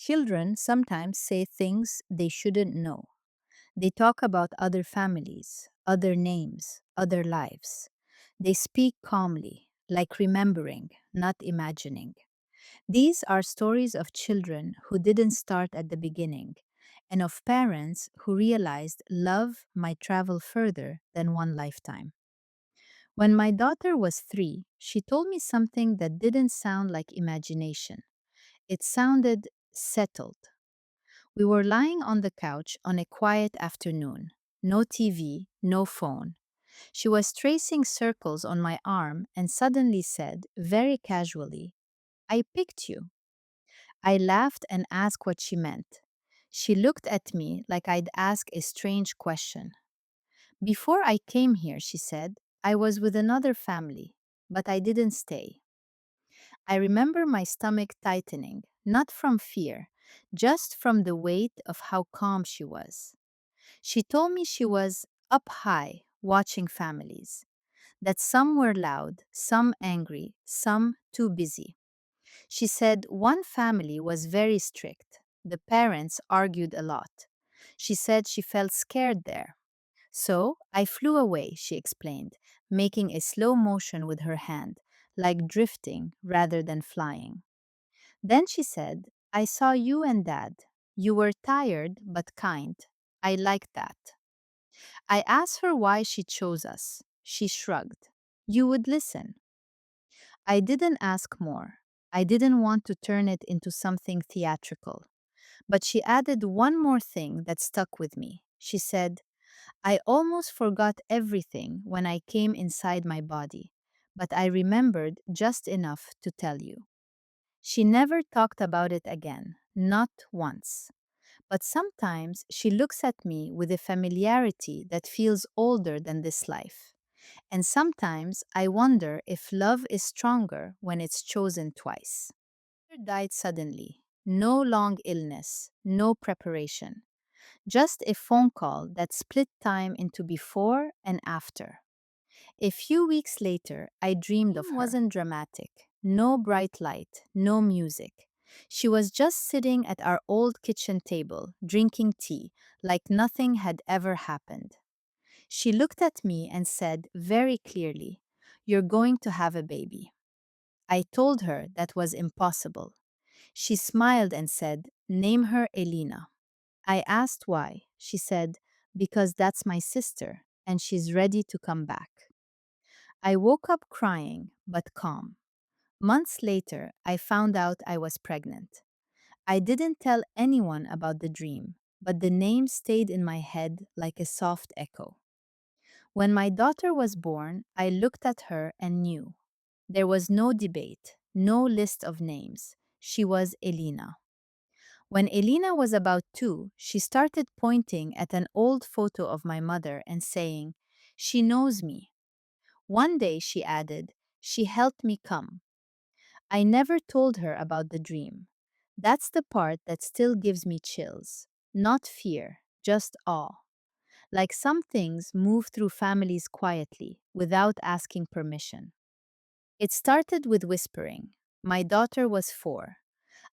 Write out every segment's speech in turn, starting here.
Children sometimes say things they shouldn't know. They talk about other families, other names, other lives. They speak calmly, like remembering, not imagining. These are stories of children who didn't start at the beginning, and of parents who realized love might travel further than one lifetime. When my daughter was 3, she told me something that didn't sound like imagination. It sounded settled. We were lying on the couch on a quiet afternoon. No TV, no phone. She was tracing circles on my arm and suddenly said, very casually, I picked you. I laughed and asked what she meant. She looked at me like I'd asked a strange question. Before I came here, she said, I was with another family, but I didn't stay. I remember my stomach tightening, not from fear, just from the weight of how calm she was. She told me she was up high watching families, that some were loud, some angry, some too busy. She said one family was very strict. The parents argued a lot. She said she felt scared there. So I flew away, she explained, making a slow motion with her hand, like drifting rather than flying. Then she said, I saw you and Dad. You were tired but kind. I liked that. I asked her why she chose us. She shrugged. You would listen. I didn't ask more. I didn't want to turn it into something theatrical. But she added one more thing that stuck with me. She said, I almost forgot everything when I came inside my body, but I remembered just enough to tell you. She never talked about it again, not once. But sometimes she looks at me with a familiarity that feels older than this life. And sometimes I wonder if love is stronger when it's chosen twice. Her died suddenly. No long illness, no preparation. Just a phone call that split time into before and after. A few weeks later, I dreamed of her. It wasn't dramatic. No bright light, no music. She was just sitting at our old kitchen table, drinking tea, like nothing had ever happened. She looked at me and said very clearly, You're going to have a baby. I told her that was impossible. She smiled and said, Name her Elena. I asked why. She said, Because that's my sister, and she's ready to come back. I woke up crying, but calm. Months later, I found out I was pregnant. I didn't tell anyone about the dream, but the name stayed in my head like a soft echo. When my daughter was born, I looked at her and knew. There was no debate, no list of names. She was Elena. When Elena was about 2, she started pointing at an old photo of my mother and saying, She knows me. One day, she added, She helped me come. I never told her about the dream. That's the part that still gives me chills. Not fear, just awe. Like some things move through families quietly, without asking permission. It started with whispering. My daughter was 4.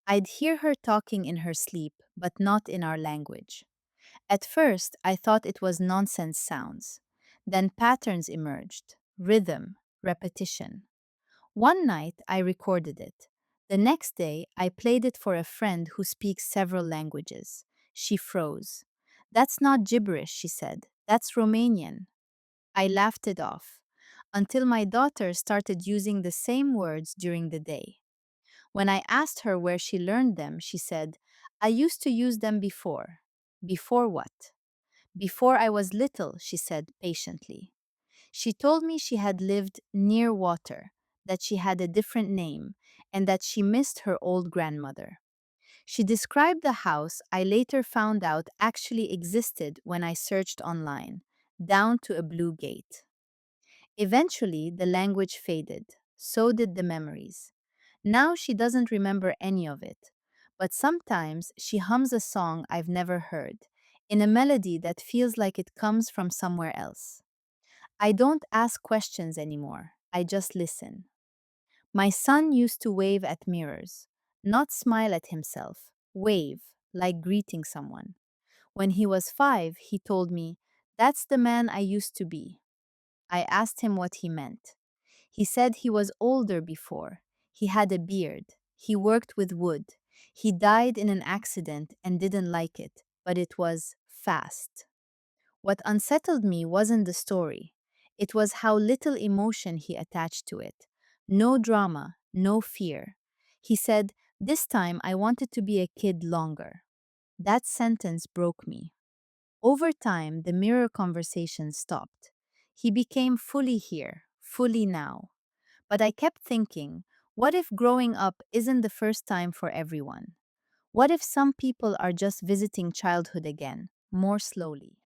I'd hear her talking in her sleep, but not in our language. At first, I thought it was nonsense sounds. Then patterns emerged rhythm, repetition. One night, I recorded it. The next day, I played it for a friend who speaks several languages. She froze. That's not gibberish, she said. That's Romanian. I laughed it off until my daughter started using the same words during the day. When I asked her where she learned them, she said, I used to use them before. Before what? Before I was little, she said patiently. She told me she had lived near water, that she had a different name, and that she missed her old grandmother. She described the house I later found out actually existed when I searched online, down to a blue gate. Eventually, the language faded. So did the memories. Now she doesn't remember any of it, but sometimes she hums a song I've never heard, in a melody that feels like it comes from somewhere else. I don't ask questions anymore, I just listen. My son used to wave at mirrors, not smile at himself, wave, like greeting someone. When he was 5, he told me, "That's the man I used to be." I asked him what he meant. He said he was older before. He had a beard. He worked with wood. He died in an accident and didn't like it, but it was fast. What unsettled me wasn't the story, it was how little emotion he attached to it. No drama, no fear. He said, "This time I wanted to be a kid longer." That sentence broke me. Over time, the mirror conversation stopped. He became fully here, fully now. But I kept thinking, what if growing up isn't the first time for everyone? What if some people are just visiting childhood again, more slowly?